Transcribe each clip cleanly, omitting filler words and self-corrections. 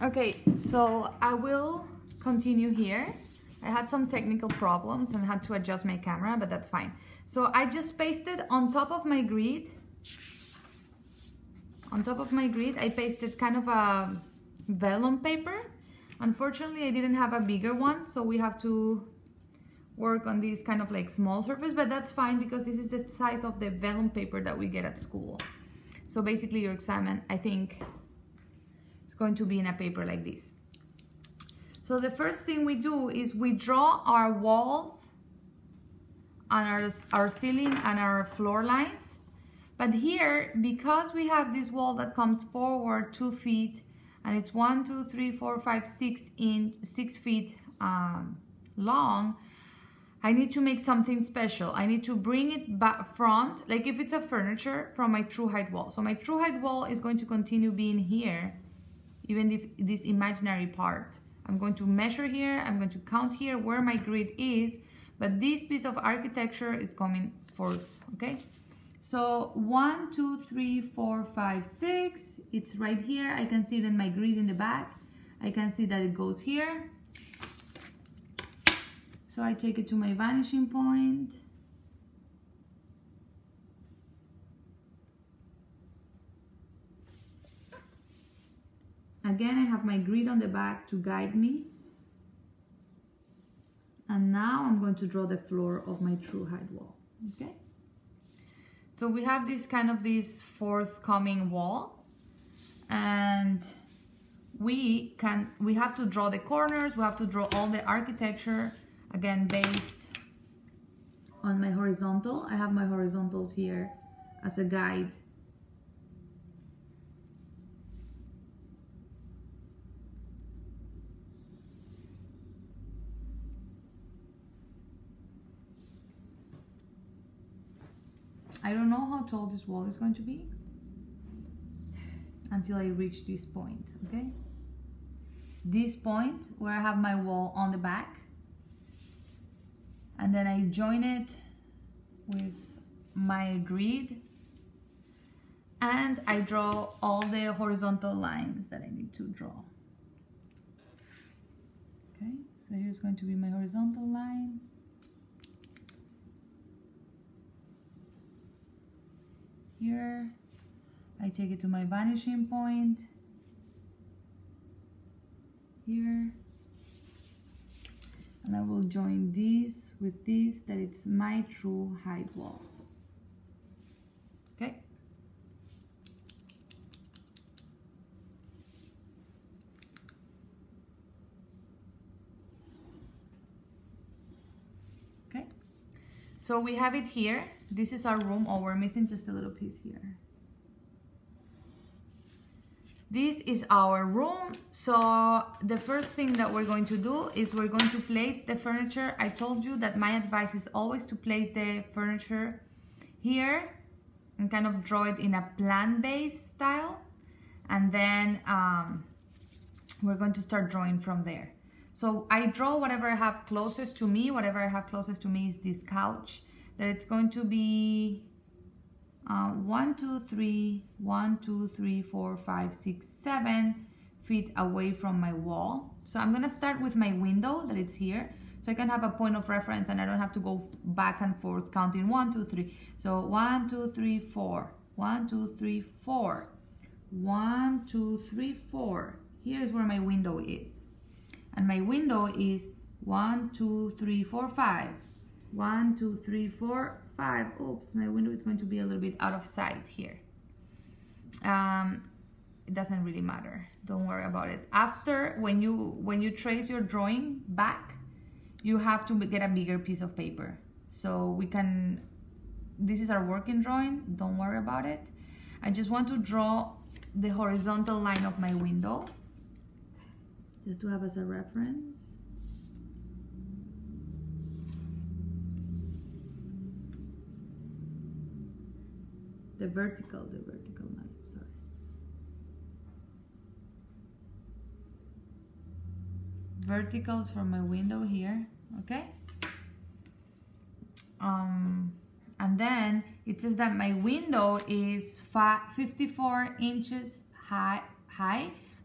Okay, so I will continue here. I had some technical problems and had to adjust my camera, but that's fine. So I just pasted on top of my grid. On top of my grid, I pasted kind of a vellum paper. Unfortunately, I didn't have a bigger one, so we have to work on this kind of like small surface, but that's fine because this is the size of the vellum paper that we get at school. So basically your exam, I think, it's going to be in a paper like this. So the first thing we do is we draw our walls and our ceiling and our floor lines. But here, because we have this wall that comes forward 2 feet, and it's 1, 2, 3, 4, 5, 6 feet long, I need to make something special. I need to bring it back front, like if it's a furniture, from my true height wall. So my true height wall is going to continue being here, even if this imaginary part. I'm going to measure here, I'm going to count here where my grid is, but this piece of architecture is coming forth, okay? So 1, 2, 3, 4, 5, 6, it's right here. I can see it in my grid in the back. I can see that it goes here. So I take it to my vanishing point. Again, I have my grid on the back to guide me. And now I'm going to draw the floor of my true height wall, okay? So we have this forthcoming wall, and we have to draw the corners, we have to draw all the architecture, again, based on my horizontal. I have my horizontals here as a guide. I don't know how tall this wall is going to be until I reach this point, okay? This point where I have my wall on the back, and then I join it with my grid, and I draw all the horizontal lines that I need to draw. Okay, so here's going to be my horizontal line. Here, I take it to my vanishing point, here, and I will join this with this, that it's my true height wall, okay? Okay, so we have it here. This is our room. Oh, we're missing just a little piece here. This is our room. So the first thing that we're going to do is we're going to place the furniture. I told you that my advice is always to place the furniture here and kind of draw it in a plan-based style. And then we're going to start drawing from there. So I draw whatever I have closest to me. Whatever I have closest to me is this couch. That it's going to be 1, 2, 3, 1, 2, 3, 4, 5, 6, 7 feet away from my wall. So I'm gonna start with my window that it's here, so I can have a point of reference and I don't have to go back and forth counting 1, 2, 3. So 1, 2, 3, 4, 1, 2, 3, 4, 1, 2, 3, 4. Here's where my window is, and my window is 1, 2, 3, 4, 5. 1, 2, 3, 4, 5. Oops, my window is going to be a little bit out of sight here. It doesn't really matter. Don't worry about it. After, when you trace your drawing back, you have to get a bigger piece of paper. So we can, this is our working drawing. Don't worry about it. I just want to draw the horizontal line of my window, just to have as a reference. The vertical line, sorry. Verticals from my window here, okay? And then it says that my window is 54 inches high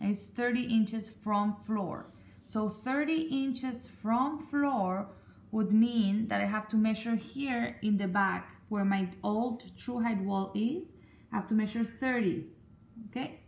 and it's 30 inches from floor. So 30 inches from floor would mean that I have to measure here in the back where my old true height wall is. I have to measure 30, okay?